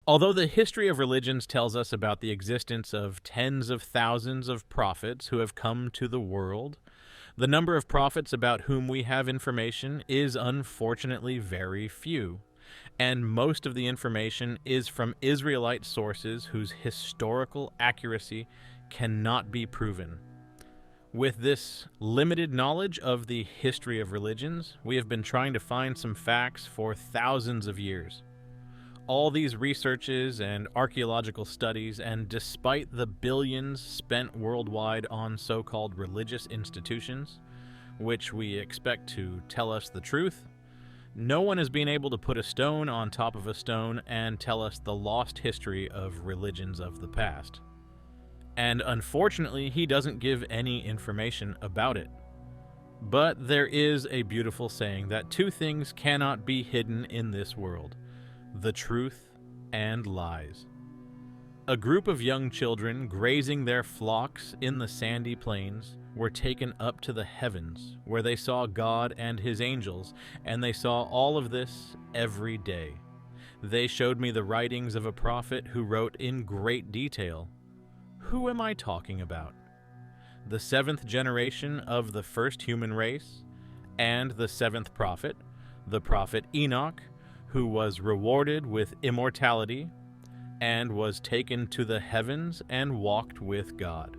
Although the history of religions tells us about the existence of tens of thousands of prophets who have come to the world, the number of prophets about whom we have information is unfortunately very few, and most of the information is from Israelite sources whose historical accuracy cannot be proven. With this limited knowledge of the history of religions, we have been trying to find some facts for thousands of years. All these researches and archaeological studies, and despite the billions spent worldwide on so-called religious institutions, which we expect to tell us the truth, no one has been able to put a stone on top of a stone and tell us the lost history of religions of the past. And unfortunately, he doesn't give any information about it. But there is a beautiful saying that two things cannot be hidden in this world: the truth and lies. A group of young children grazing their flocks in the sandy plains were taken up to the heavens, where they saw God and his angels, and they saw all of this every day. They showed me the writings of a prophet who wrote in great detail. Who am I talking about? The seventh generation of the first human race, and the seventh prophet, the prophet Enoch, who was rewarded with immortality and was taken to the heavens and walked with God.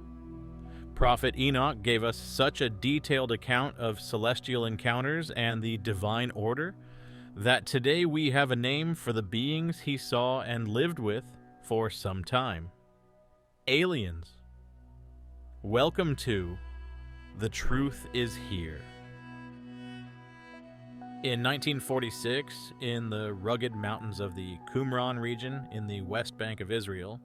Prophet Enoch gave us such a detailed account of celestial encounters and the divine order that today we have a name for the beings he saw and lived with for some time. Aliens. Welcome to The Truth Is Here. In 1946, in the rugged mountains of the Qumran region in the West Bank of Israel,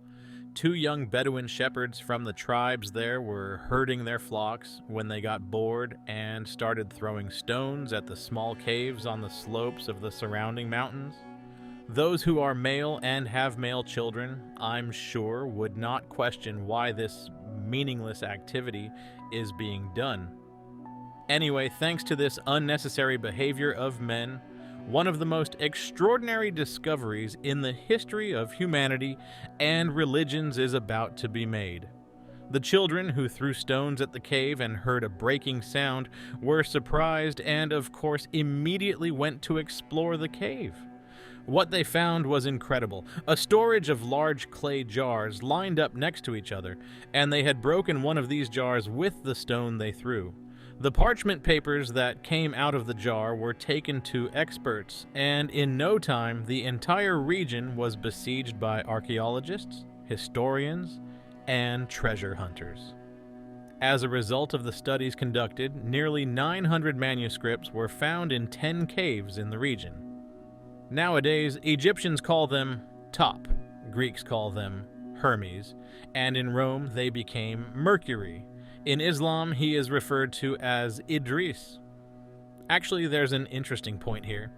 two young Bedouin shepherds from the tribes there were herding their flocks when they got bored and started throwing stones at the small caves on the slopes of the surrounding mountains. Those who are male and have male children, I'm sure, would not question why this meaningless activity is being done. Anyway, thanks to this unnecessary behavior of men, one of the most extraordinary discoveries in the history of humanity and religions is about to be made. The children who threw stones at the cave and heard a breaking sound were surprised and, of course, immediately went to explore the cave. What they found was incredible: a storage of large clay jars lined up next to each other, and they had broken one of these jars with the stone they threw. The parchment papers that came out of the jar were taken to experts, and in no time the entire region was besieged by archaeologists, historians, and treasure hunters. As a result of the studies conducted, nearly 900 manuscripts were found in 10 caves in the region. Nowadays, Egyptians call them Top, Greeks call them Hermes, and in Rome they became Mercury. In Islam, he is referred to as Idris. Actually, there's an interesting point here.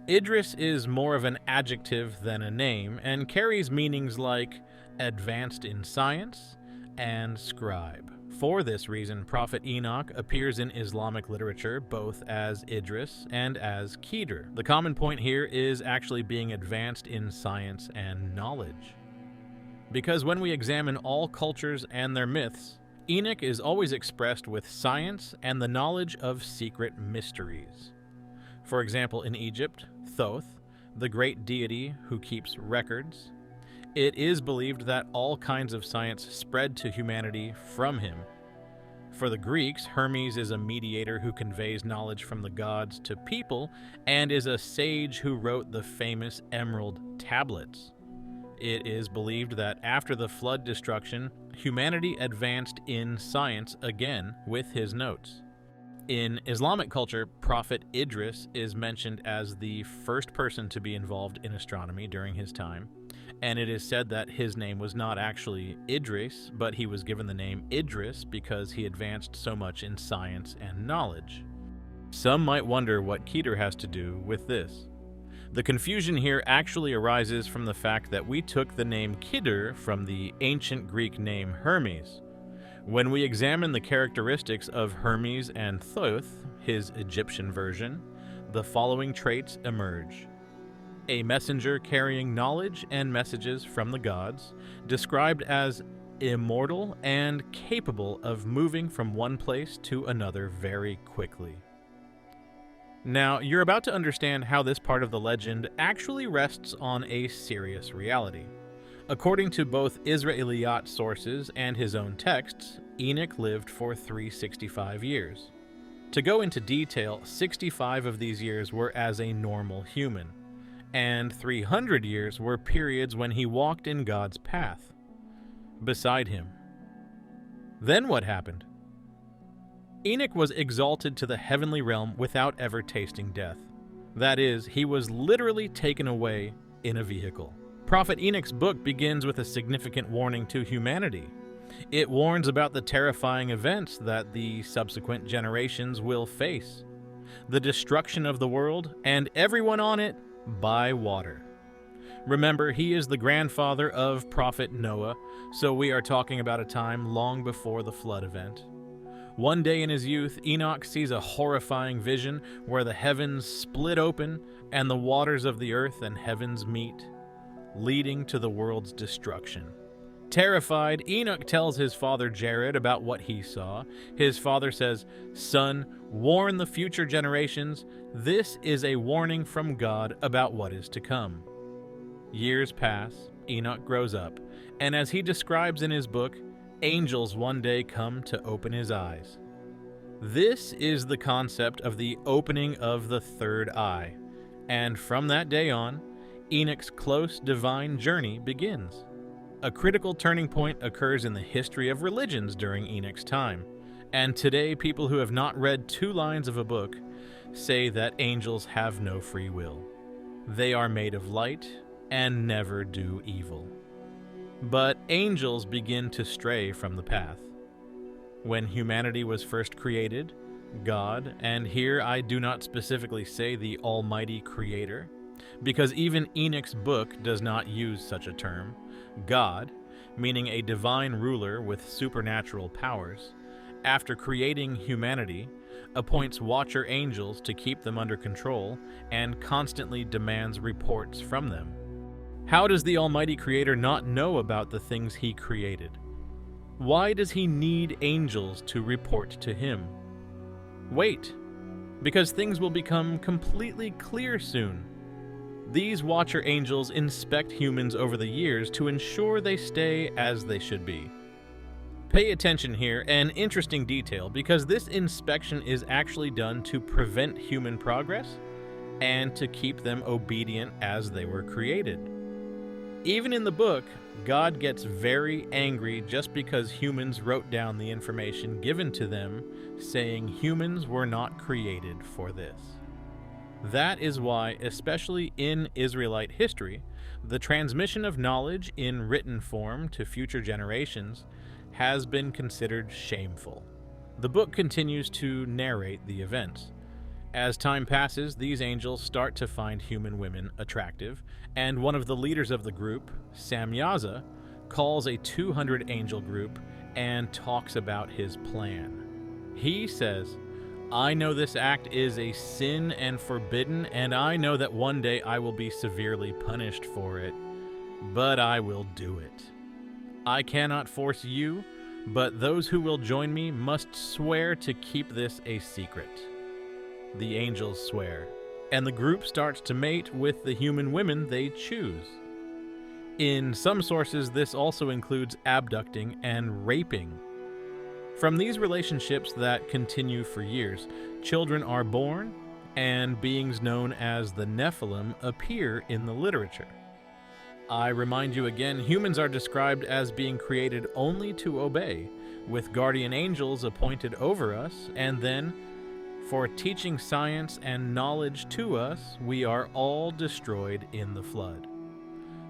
Idris is more of an adjective than a name and carries meanings like advanced in science and scribe. For this reason, Prophet Enoch appears in Islamic literature both as Idris and as Khidr. The common point here is actually being advanced in science and knowledge. Because when we examine all cultures and their myths, Enoch is always expressed with science and the knowledge of secret mysteries. For example, in Egypt, Thoth, the great deity who keeps records, it is believed that all kinds of science spread to humanity from him. For the Greeks, Hermes is a mediator who conveys knowledge from the gods to people and is a sage who wrote the famous Emerald Tablets. It is believed that after the flood destruction, humanity advanced in science again with his notes. In Islamic culture, Prophet Idris is mentioned as the first person to be involved in astronomy during his time, and it is said that his name was not actually Idris, but he was given the name Idris because he advanced so much in science and knowledge. Some might wonder what Khidr has to do with this. The confusion here actually arises from the fact that we took the name Khidr from the ancient Greek name Hermes. When we examine the characteristics of Hermes and Thoth, his Egyptian version, the following traits emerge. a messenger carrying knowledge and messages from the gods, described as immortal and capable of moving from one place to another very quickly. Now, you're about to understand how this part of the legend actually rests on a serious reality. According to both Israelite sources and his own texts, Enoch lived for 365 years. To go into detail, 65 of these years were as a normal human, and 300 years were periods when he walked in God's path, beside him. Then what happened? Enoch was exalted to the heavenly realm without ever tasting death. That is, he was literally taken away in a vehicle. Prophet Enoch's book begins with a significant warning to humanity. It warns about the terrifying events that the subsequent generations will face: the destruction of the world and everyone on it by water. Remember, he is the grandfather of Prophet Noah, so we are talking about a time long before the flood event. One day in his youth, Enoch sees a horrifying vision where the heavens split open and the waters of the earth and heavens meet, leading to the world's destruction. Terrified, Enoch tells his father Jared about what he saw. His father says, "Son, warn the future generations. This is a warning from God about what is to come." Years pass, Enoch grows up, and as he describes in his book, angels one day come to open his eyes. This is the concept of the opening of the third eye, and from that day on, Enoch's close divine journey begins. A critical turning point occurs in the history of religions during Enoch's time, and today people who have not read 2 lines of a book say that angels have no free will. They are made of light and never do evil. But angels begin to stray from the path. When humanity was first created, God, and here I do not specifically say the Almighty Creator, because even Enoch's book does not use such a term, God, meaning a divine ruler with supernatural powers, after creating humanity, appoints watcher angels to keep them under control and constantly demands reports from them. How does the Almighty Creator not know about the things he created? Why does he need angels to report to him? Wait, because things will become completely clear soon. These watcher angels inspect humans over the years to ensure they stay as they should be. Pay attention here, an interesting detail, because this inspection is actually done to prevent human progress and to keep them obedient as they were created. Even in the book, God gets very angry just because humans wrote down the information given to them, saying humans were not created for this. That is why, especially in Israelite history, the transmission of knowledge in written form to future generations has been considered shameful. The book continues to narrate the events. As time passes, these angels start to find human women attractive, and one of the leaders of the group, Samyaza, calls a 200 angel group and talks about his plan. He says, "I know this act is a sin and forbidden, and I know that one day I will be severely punished for it, but I will do it. I cannot force you, but those who will join me must swear to keep this a secret." The angels swear, and the group starts to mate with the human women they choose. In some sources, this also includes abducting and raping. From these relationships that continue for years, children are born, and beings known as the Nephilim appear in the literature. I remind you again, humans are described as being created only to obey, with guardian angels appointed over us, and then, for teaching science and knowledge to us, we are all destroyed in the flood.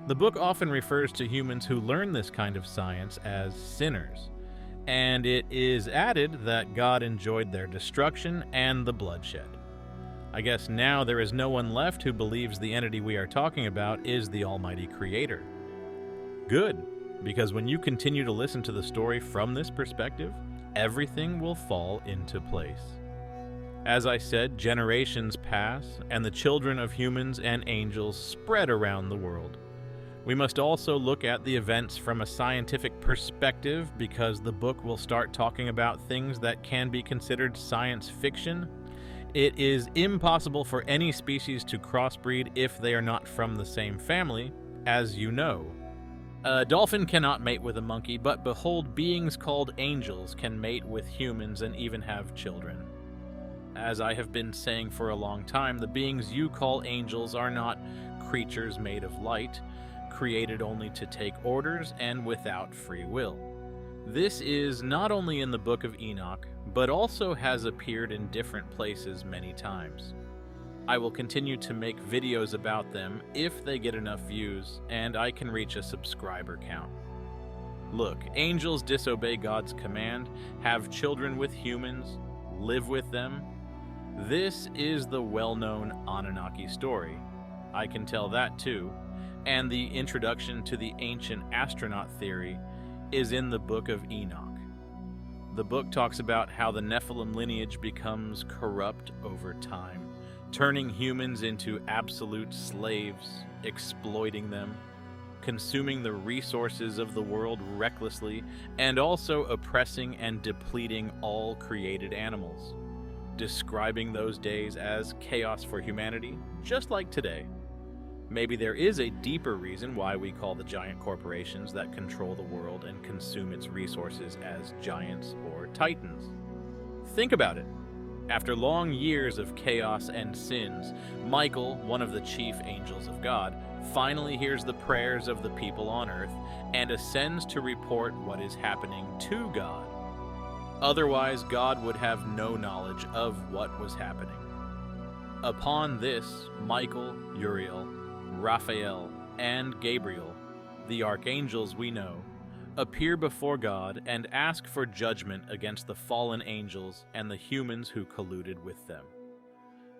The book often refers to humans who learn this kind of science as sinners, and it is added that God enjoyed their destruction and the bloodshed. I guess now there is no one left who believes the entity we are talking about is the Almighty Creator. Good, because when you continue to listen to the story from this perspective, everything will fall into place. As I said, generations pass, and the children of humans and angels spread around the world. We must also look at the events from a scientific perspective, because the book will start talking about things that can be considered science fiction. It is impossible for any species to crossbreed if they are not from the same family, as you know. A dolphin cannot mate with a monkey, but behold, beings called angels can mate with humans and even have children. As I have been saying for a long time, the beings you call angels are not creatures made of light, created only to take orders and without free will. This is not only in the Book of Enoch, but also has appeared in different places many times. I will continue to make videos about them if they get enough views and I can reach a subscriber count. Look, angels disobey God's command, have children with humans, live with them. This is the well-known Anunnaki story. I can tell that too. And the introduction to the ancient astronaut theory is in the Book of Enoch. The book talks about how the Nephilim lineage becomes corrupt over time, turning humans into absolute slaves, exploiting them, consuming the resources of the world recklessly, and also oppressing and depleting all created animals, describing those days as chaos for humanity, just like today. Maybe there is a deeper reason why we call the giant corporations that control the world and consume its resources as giants or titans. Think about it. After long years of chaos and sins, Michael, one of the chief angels of God, finally hears the prayers of the people on earth and ascends to report what is happening to God. Otherwise, God would have no knowledge of what was happening. Upon this, Michael, Uriel, Raphael, and Gabriel, the archangels we know, appear before God and ask for judgment against the fallen angels and the humans who colluded with them.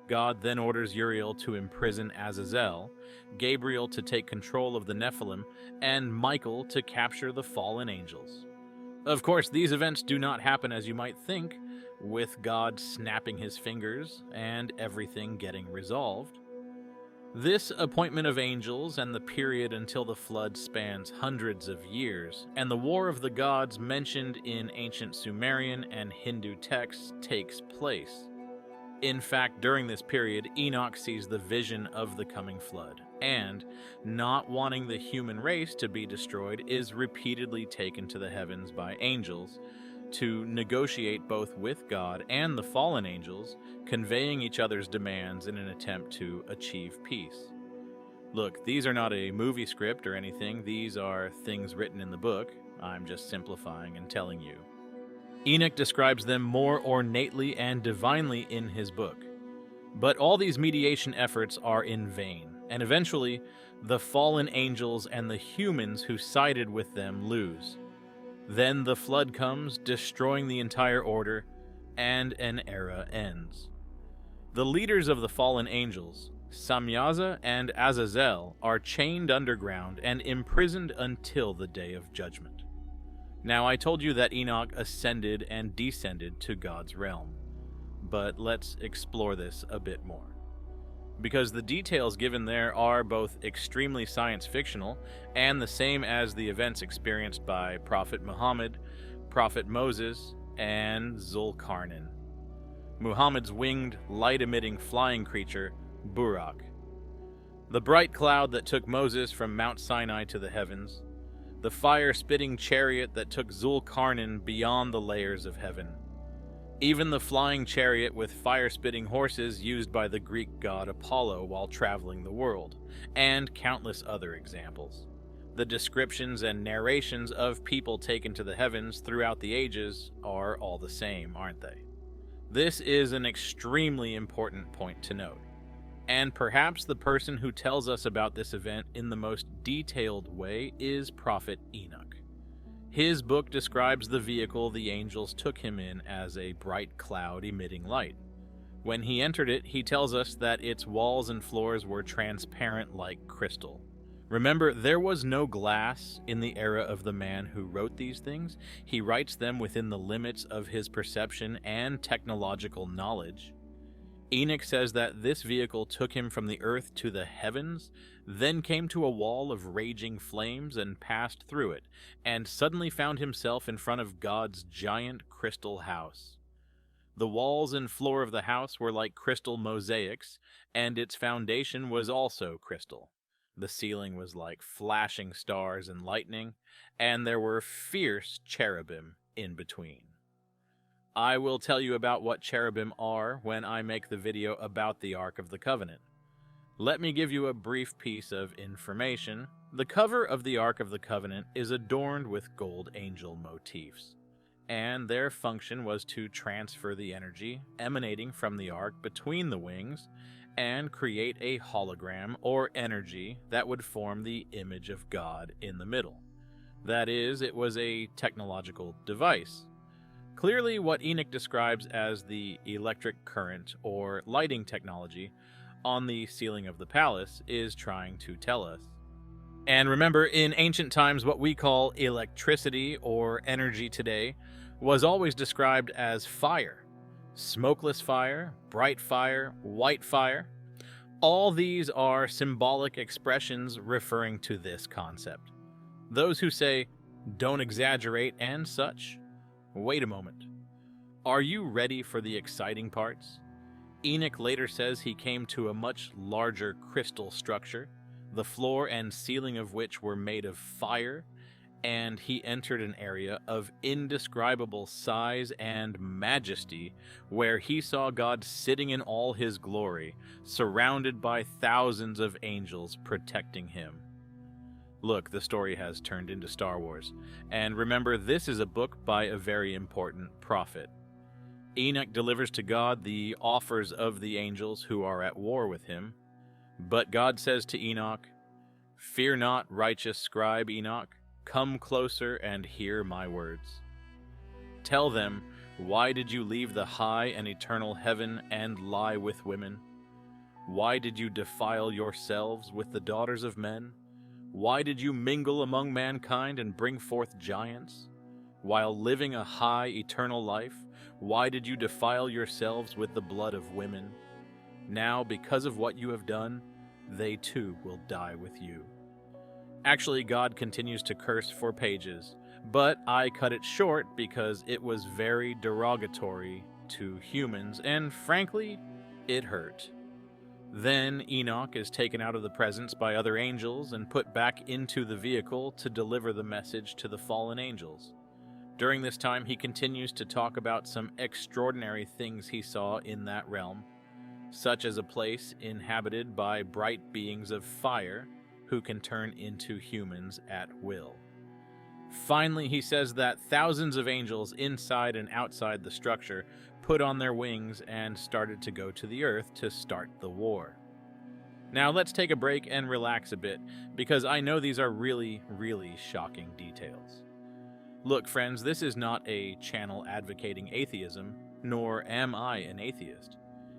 God then orders Uriel to imprison Azazel, Gabriel to take control of the Nephilim, and Michael to capture the fallen angels. Of course, these events do not happen as you might think, with God snapping his fingers and everything getting resolved. This appointment of angels and the period until the flood spans hundreds of years, and the War of the Gods mentioned in ancient Sumerian and Hindu texts takes place. In fact, during this period, Enoch sees the vision of the coming flood, and, not wanting the human race to be destroyed, is repeatedly taken to the heavens by angels to negotiate both with God and the fallen angels, conveying each other's demands in an attempt to achieve peace. Look, these are not a movie script or anything. These are things written in the book. I'm just simplifying and telling you. Enoch describes them more ornately and divinely in his book. But all these mediation efforts are in vain, and eventually, the fallen angels and the humans who sided with them lose. Then the flood comes, destroying the entire order, and an era ends. The leaders of the fallen angels, Samyaza and Azazel, are chained underground and imprisoned until the day of judgment. Now, I told you that Enoch ascended and descended to God's realm, but let's explore this a bit more. Because the details given there are both extremely science-fictional and the same as the events experienced by Prophet Muhammad, Prophet Moses, and Zulkarnain, Muhammad's winged, light-emitting flying creature, Burak, the bright cloud that took Moses from Mount Sinai to the heavens, the fire-spitting chariot that took Zulkarnain beyond the layers of heaven, even the flying chariot with fire-spitting horses used by the Greek god Apollo while traveling the world, and countless other examples. The descriptions and narrations of people taken to the heavens throughout the ages are all the same, aren't they? This is an extremely important point to note, and perhaps the person who tells us about this event in the most detailed way is Prophet Enoch. His book describes the vehicle the angels took him in as a bright cloud emitting light. When he entered it, he tells us that its walls and floors were transparent like crystal. Remember, there was no glass in the era of the man who wrote these things. He writes them within the limits of his perception and technological knowledge. Enoch says that this vehicle took him from the earth to the heavens, then came to a wall of raging flames and passed through it, and suddenly found himself in front of God's giant crystal house. The walls and floor of the house were like crystal mosaics, and its foundation was also crystal. The ceiling was like flashing stars and lightning, and there were fierce cherubim in between. I will tell you about what cherubim are when I make the video about the Ark of the Covenant. Let me give you a brief piece of information. The cover of the Ark of the Covenant is adorned with gold angel motifs, and their function was to transfer the energy emanating from the Ark between the wings and create a hologram or energy that would form the image of God in the middle. That is, it was a technological device. Clearly, what Enoch describes as the electric current or lighting technology on the ceiling of the palace is trying to tell us. And remember, in ancient times, what we call electricity or energy today was always described as fire. Smokeless fire, bright fire, white fire. All these are symbolic expressions referring to this concept. Those who say, "Don't exaggerate" and such, wait a moment. Are you ready for the exciting parts? Enoch later says he came to a much larger crystal structure, the floor and ceiling of which were made of fire, and he entered an area of indescribable size and majesty where he saw God sitting in all his glory, surrounded by thousands of angels protecting him. Look, the story has turned into Star Wars. And remember, this is a book by a very important prophet. Enoch delivers to God the offers of the angels who are at war with him. But God says to Enoch, "Fear not, righteous scribe Enoch. Come closer and hear my words. Tell them, why did you leave the high and eternal heaven and lie with women? Why did you defile yourselves with the daughters of men? Why did you mingle among mankind and bring forth giants? While living a high, eternal life, why did you defile yourselves with the blood of women? Now, because of what you have done, they too will die with you." Actually, God continues to curse for pages, but I cut it short because it was very derogatory to humans, and frankly, it hurt. Then Enoch is taken out of the presence by other angels and put back into the vehicle to deliver the message to the fallen angels. During this time, he continues to talk about some extraordinary things he saw in that realm, such as a place inhabited by bright beings of fire who can turn into humans at will. Finally, he says that thousands of angels inside and outside the structure put on their wings and started to go to the earth to start the war. Now let's take a break and relax a bit, because I know these are really, really shocking details. Look, friends, this is not a channel advocating atheism, nor am I an atheist.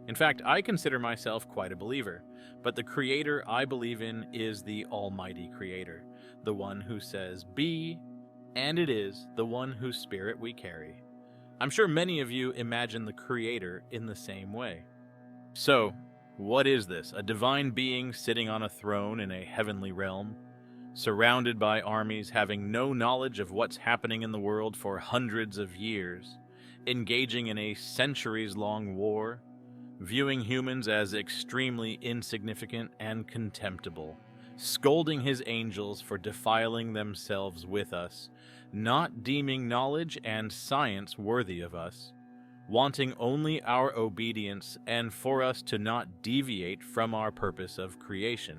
In fact, I consider myself quite a believer, but the creator I believe in is the Almighty Creator, the one who says, "Be," and it is, the one whose spirit we carry. I'm sure many of you imagine the Creator in the same way. So, what is this? A divine being sitting on a throne in a heavenly realm, surrounded by armies having no knowledge of what's happening in the world for hundreds of years, engaging in a centuries-long war, viewing humans as extremely insignificant and contemptible, scolding his angels for defiling themselves with us, not deeming knowledge and science worthy of us, wanting only our obedience and for us to not deviate from our purpose of creation.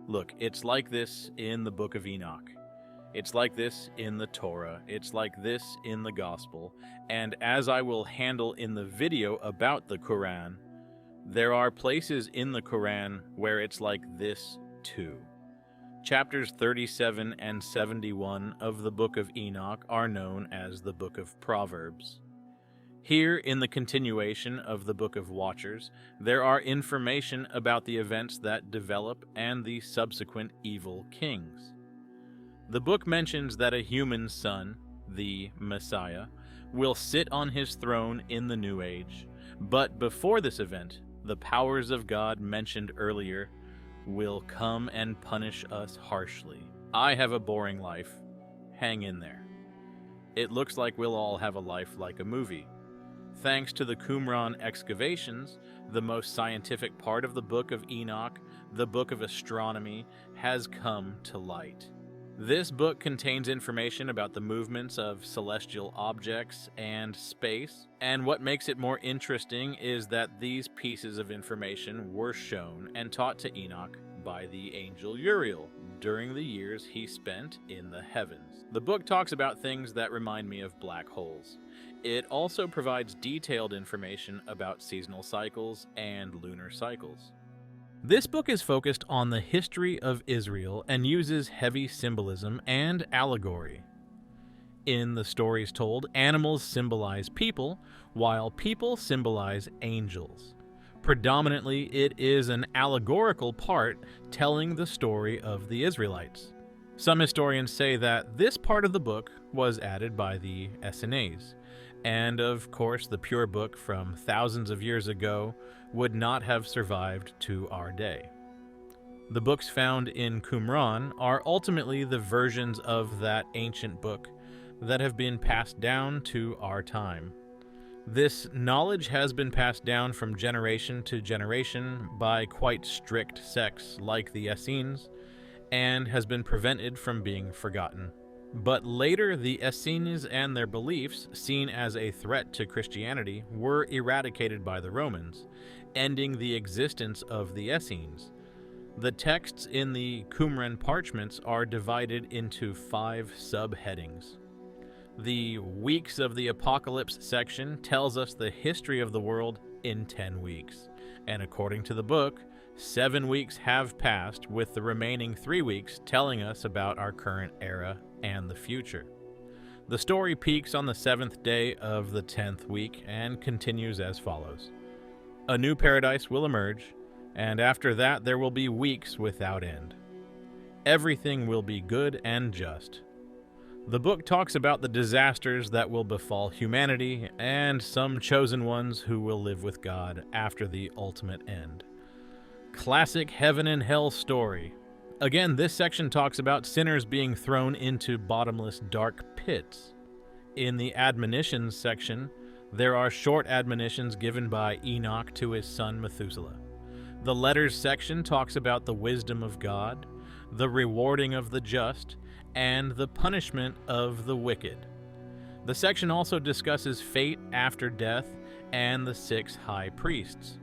Look, it's like this in the book of Enoch. It's like this in the Torah. It's like this in the Gospel. And as I will handle in the video about the Quran, there are places in the Quran where it's like this too. Chapters 37 and 71 of the book of Enoch are known as the book of Proverbs. Here, in the continuation of the Book of Watchers, there are information about the events that develop and the subsequent evil kings. The book mentions that a human son, the Messiah, will sit on his throne in the New Age, But before this event, the powers of God mentioned earlier will come and punish us harshly. I have a boring life. Hang in there. It looks like we'll all have a life like a movie. Thanks to the Qumran excavations, the most scientific part of the Book of Enoch, the Book of Astronomy, has come to light. This book contains information about the movements of celestial objects and space, and what makes it more interesting is that these pieces of information were shown and taught to Enoch by the angel Uriel during the years he spent in the heavens. The book talks about things that remind me of black holes. It also provides detailed information about seasonal cycles and lunar cycles. This book is focused on the history of Israel and uses heavy symbolism and allegory. In the stories told, animals symbolize people, while people symbolize angels. Predominantly, it is an allegorical part telling the story of the Israelites. Some historians say that this part of the book was added by the Essenes, and of course the pure book from thousands of years ago would not have survived to our day. The books found in Qumran are ultimately the versions of that ancient book that have been passed down to our time. This knowledge has been passed down from generation to generation by quite strict sects like the Essenes, and has been prevented from being forgotten. But later, the Essenes and their beliefs, seen as a threat to Christianity, were eradicated by the Romans, ending the existence of the Essenes. The texts in the Qumran parchments are divided into 5 subheadings. The Weeks of the Apocalypse section tells us the history of the world in 10 weeks, and according to the book, 7 weeks have passed, with the remaining 3 weeks telling us about our current era and the future. The story peaks on the 7th day of the 10th week and continues as follows. A new paradise will emerge, and after that there will be weeks without end. Everything will be good and just. The book talks about the disasters that will befall humanity and some chosen ones who will live with God after the ultimate end. Classic heaven and hell story. Again, this section talks about sinners being thrown into bottomless dark pits. In the admonitions section, there are short admonitions given by Enoch to his son Methuselah. The letters section talks about the wisdom of God, the rewarding of the just, and the punishment of the wicked. The section also discusses fate after death and the 6 high priests.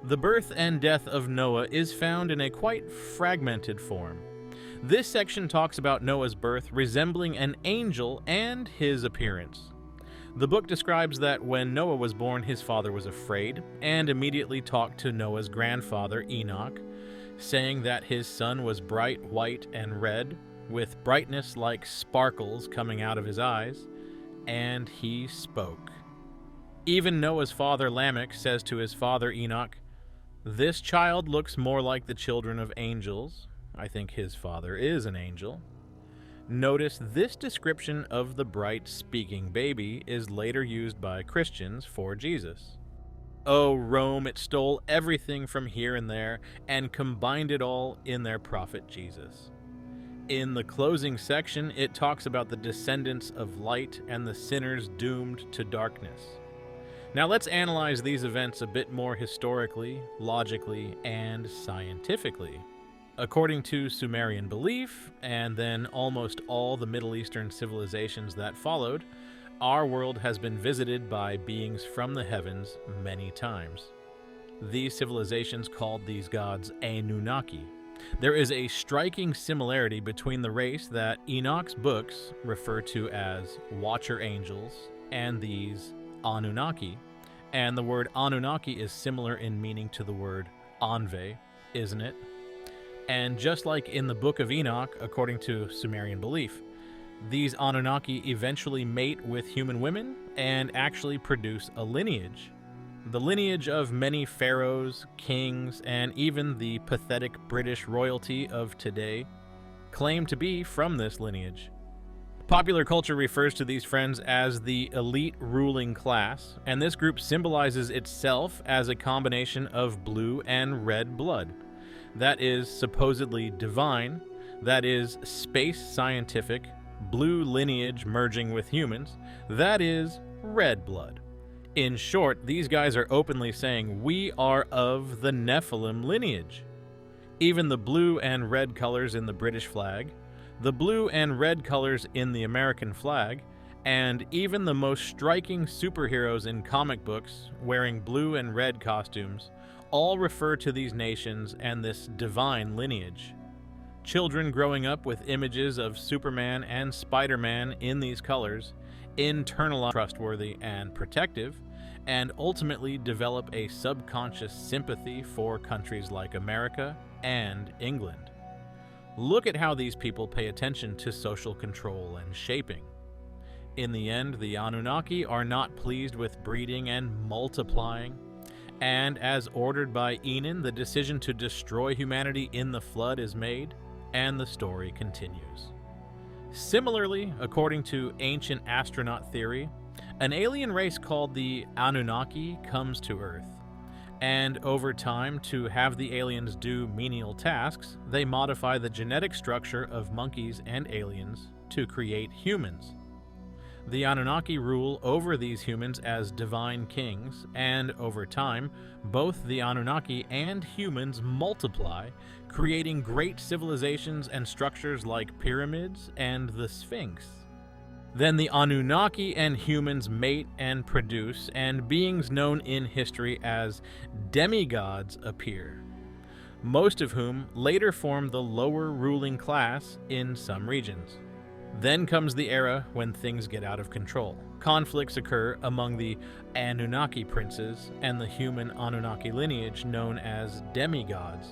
The birth and death of Noah is found in a quite fragmented form. This section talks about Noah's birth resembling an angel and his appearance. The book describes that when Noah was born, his father was afraid and immediately talked to Noah's grandfather, Enoch, saying that his son was bright white and red, with brightness like sparkles coming out of his eyes, and he spoke. Even Noah's father, Lamech, says to his father, Enoch, "This child looks more like the children of angels." I think his father is an angel. Notice this description of the bright speaking baby is later used by Christians for Jesus. Oh, Rome, it stole everything from here and there and combined it all in their prophet Jesus. In the closing section, it talks about the descendants of light and the sinners doomed to darkness. Now let's analyze these events a bit more historically, logically, and scientifically. According to Sumerian belief, and then almost all the Middle Eastern civilizations that followed, our world has been visited by beings from the heavens many times. These civilizations called these gods Anunnaki. There is a striking similarity between the race that Enoch's books refer to as Watcher Angels and these Anunnaki, and the word Anunnaki is similar in meaning to the word Anve, isn't it? And just like in the Book of Enoch, according to Sumerian belief, these Anunnaki eventually mate with human women and actually produce a lineage. The lineage of many pharaohs, kings, and even the pathetic British royalty of today claim to be from this lineage. Popular culture refers to these friends as the elite ruling class, and this group symbolizes itself as a combination of blue and red blood. That is supposedly divine, that is space scientific, blue lineage merging with humans, that is red blood. In short, these guys are openly saying we are of the Nephilim lineage. Even the blue and red colors in the British flag, the blue and red colors in the American flag, and even the most striking superheroes in comic books wearing blue and red costumes all refer to these nations and this divine lineage. Children growing up with images of Superman and Spider-Man in these colors internalize trustworthy and protective, and ultimately develop a subconscious sympathy for countries like America and England. Look at how these people pay attention to social control and shaping. In the end, the Anunnaki are not pleased with breeding and multiplying, and as ordered by Enon, the decision to destroy humanity in the flood is made, and the story continues. Similarly, according to ancient astronaut theory, an alien race called the Anunnaki comes to Earth. And over time, to have the aliens do menial tasks, they modify the genetic structure of monkeys and aliens to create humans. The Anunnaki rule over these humans as divine kings, and over time, both the Anunnaki and humans multiply, creating great civilizations and structures like pyramids and the Sphinx. Then the Anunnaki and humans mate and produce, and beings known in history as demigods appear, most of whom later form the lower ruling class in some regions. Then comes the era when things get out of control. Conflicts occur among the Anunnaki princes and the human Anunnaki lineage known as demigods,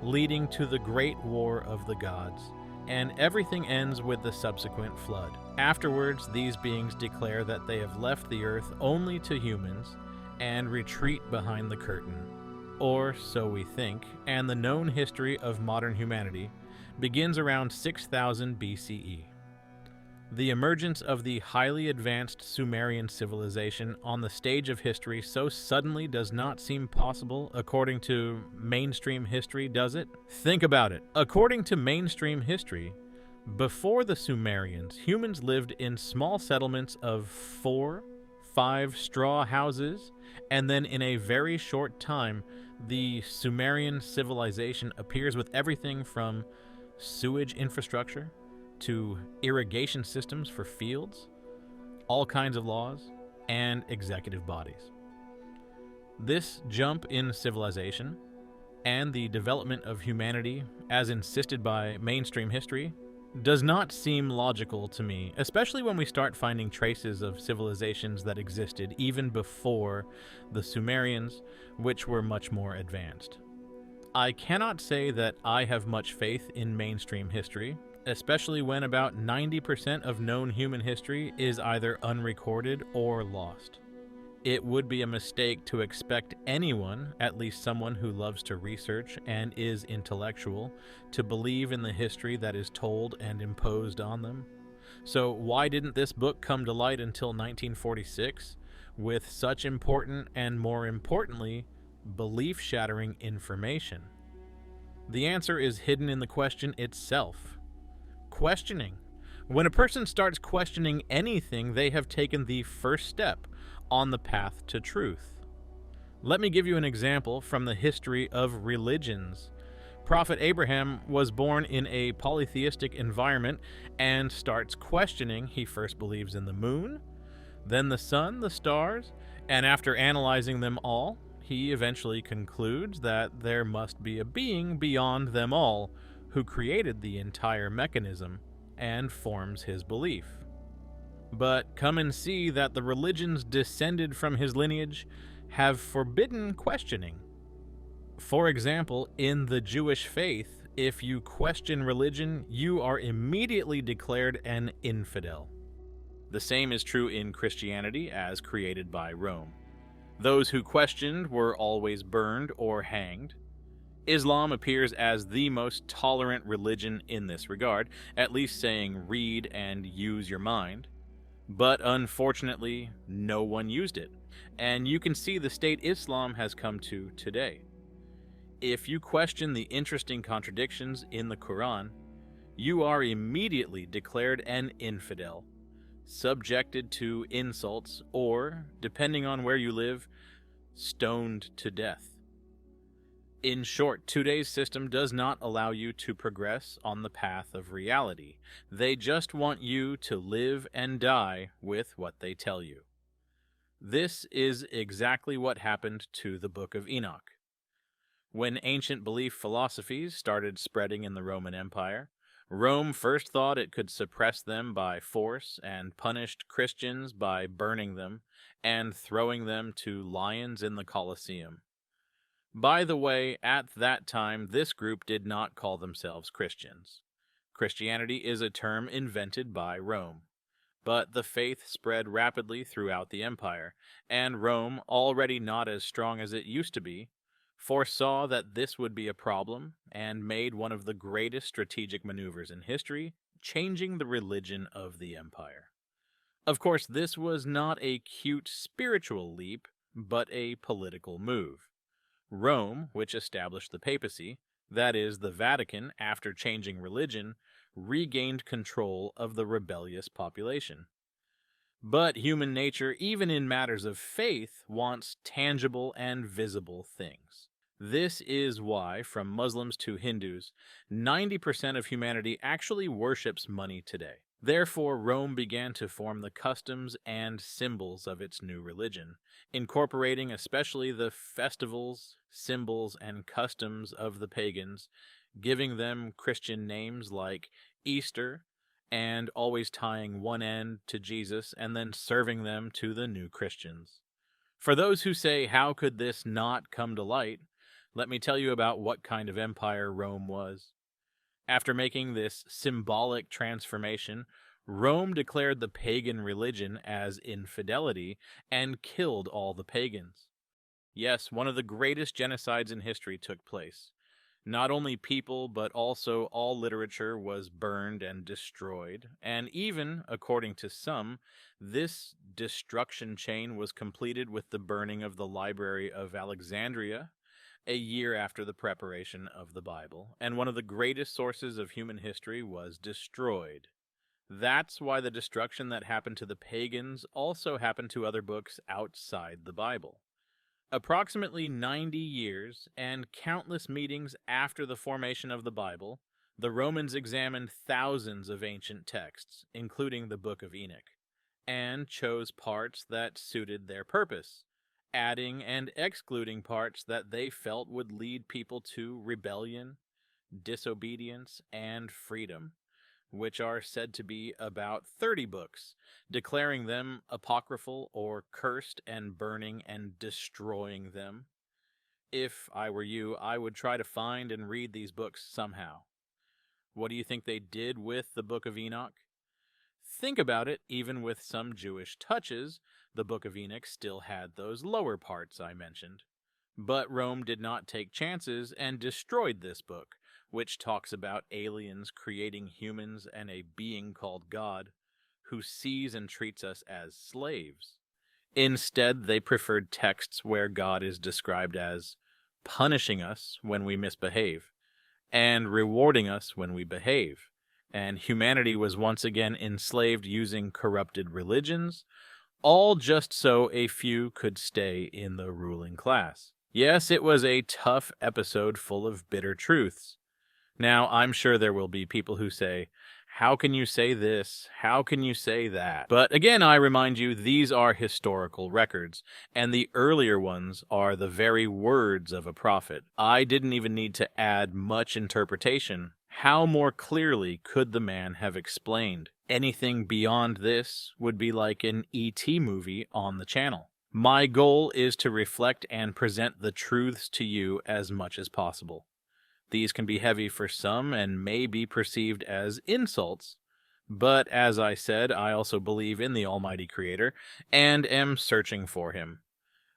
leading to the Great War of the Gods, and everything ends with the subsequent flood. Afterwards, these beings declare that they have left the earth only to humans and retreat behind the curtain. Or so we think, and the known history of modern humanity begins around 6000 BCE. The emergence of the highly advanced Sumerian civilization on the stage of history so suddenly does not seem possible according to mainstream history, does it? Think about it. According to mainstream history, before the Sumerians, humans lived in small settlements of 4-5 straw houses, and then in a very short time, the Sumerian civilization appears with everything from sewage infrastructure to irrigation systems for fields, all kinds of laws, and executive bodies. This jump in civilization and the development of humanity, as insisted by mainstream history, does not seem logical to me, especially when we start finding traces of civilizations that existed even before the Sumerians, which were much more advanced. I cannot say that I have much faith in mainstream history, especially when about 90% of known human history is either unrecorded or lost. It would be a mistake to expect anyone, at least someone who loves to research and is intellectual, to believe in the history that is told and imposed on them. So why didn't this book come to light until 1946 with such important and, more importantly, belief-shattering information? The answer is hidden in the question itself. Questioning. When a person starts questioning anything, they have taken the first step on the path to truth. Let me give you an example from the history of religions. Prophet Abraham was born in a polytheistic environment and starts questioning. He first believes in the moon, then the sun, the stars, and after analyzing them all, he eventually concludes that there must be a being beyond them all who created the entire mechanism and forms his belief. But come and see that the religions descended from his lineage have forbidden questioning. For example, in the Jewish faith, if you question religion, you are immediately declared an infidel. The same is true in Christianity as created by Rome. Those who questioned were always burned or hanged. Islam appears as the most tolerant religion in this regard, at least saying read and use your mind. But unfortunately, no one used it, and you can see the state Islam has come to today. If you question the interesting contradictions in the Quran, you are immediately declared an infidel, subjected to insults, or, depending on where you live, stoned to death. In short, today's system does not allow you to progress on the path of reality. They just want you to live and die with what they tell you. This is exactly what happened to the Book of Enoch. When ancient belief philosophies started spreading in the Roman Empire, Rome first thought it could suppress them by force and punished Christians by burning them and throwing them to lions in the Colosseum. By the way, at that time, this group did not call themselves Christians. Christianity is a term invented by Rome. But the faith spread rapidly throughout the empire, and Rome, already not as strong as it used to be, foresaw that this would be a problem and made one of the greatest strategic maneuvers in history, changing the religion of the empire. Of course, this was not a cute spiritual leap, but a political move. Rome, which established the papacy, that is, the Vatican, after changing religion, regained control of the rebellious population. But human nature, even in matters of faith, wants tangible and visible things. This is why, from Muslims to Hindus, 90% of humanity actually worships money today. Therefore, Rome began to form the customs and symbols of its new religion, incorporating especially the festivals, symbols, and customs of the pagans, giving them Christian names like Easter, and always tying one end to Jesus and then serving them to the new Christians. For those who say, how could this not come to light, let me tell you about what kind of empire Rome was. After making this symbolic transformation, Rome declared the pagan religion as infidelity and killed all the pagans. Yes, one of the greatest genocides in history took place. Not only people, but also all literature was burned and destroyed, and even, according to some, this destruction chain was completed with the burning of the Library of Alexandria a year after the preparation of the Bible, and one of the greatest sources of human history was destroyed. That's why the destruction that happened to the pagans also happened to other books outside the Bible. Approximately 90 years and countless meetings after the formation of the Bible, the Romans examined thousands of ancient texts, including the Book of Enoch, and chose parts that suited their purpose, adding and excluding parts that they felt would lead people to rebellion, disobedience, and freedom, which are said to be about 30 books, declaring them apocryphal or cursed and burning and destroying them. If I were you, I would try to find and read these books somehow. What do you think they did with the Book of Enoch? Think about it, even with some Jewish touches, the Book of Enoch still had those lower parts I mentioned. But Rome did not take chances and destroyed this book, which talks about aliens creating humans and a being called God, who sees and treats us as slaves. Instead, they preferred texts where God is described as punishing us when we misbehave, and rewarding us when we behave. And humanity was once again enslaved using corrupted religions, all just so a few could stay in the ruling class. Yes, it was a tough episode full of bitter truths. Now, I'm sure there will be people who say, how can you say this? How can you say that? But again, I remind you, these are historical records, and the earlier ones are the very words of a prophet. I didn't even need to add much interpretation. How more clearly could the man have explained? Anything beyond this would be like an E.T. movie on the channel. My goal is to reflect and present the truths to you as much as possible. These can be heavy for some and may be perceived as insults, but as I said, I also believe in the Almighty Creator and am searching for Him.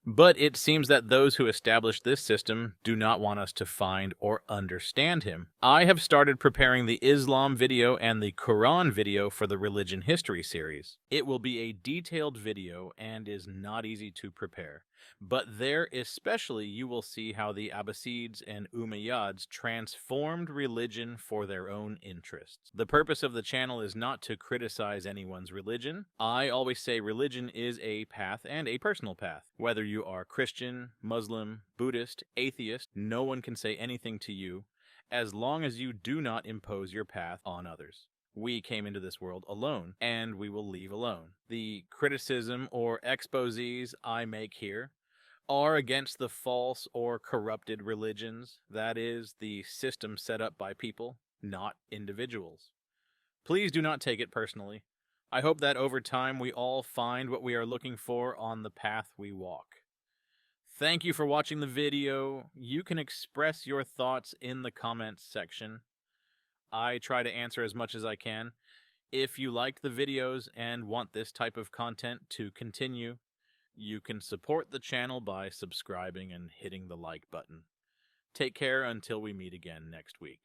But it seems that those who established this system do not want us to find or understand him. I have started preparing the Islam video and the Quran video for the Religion History series. It will be a detailed video and is not easy to prepare. But there especially you will see how the Abbasids and Umayyads transformed religion for their own interests. The purpose of the channel is not to criticize anyone's religion. I always say religion is a path and a personal path. Whether you are Christian, Muslim, Buddhist, atheist, no one can say anything to you as long as you do not impose your path on others. We came into this world alone, and we will leave alone. The criticism or exposés I make here are against the false or corrupted religions, that is, the system set up by people, not individuals. Please do not take it personally. I hope that over time we all find what we are looking for on the path we walk. Thank you for watching the video. You can express your thoughts in the comments section. I try to answer as much as I can. If you liked the videos and want this type of content to continue, you can support the channel by subscribing and hitting the like button. Take care until we meet again next week.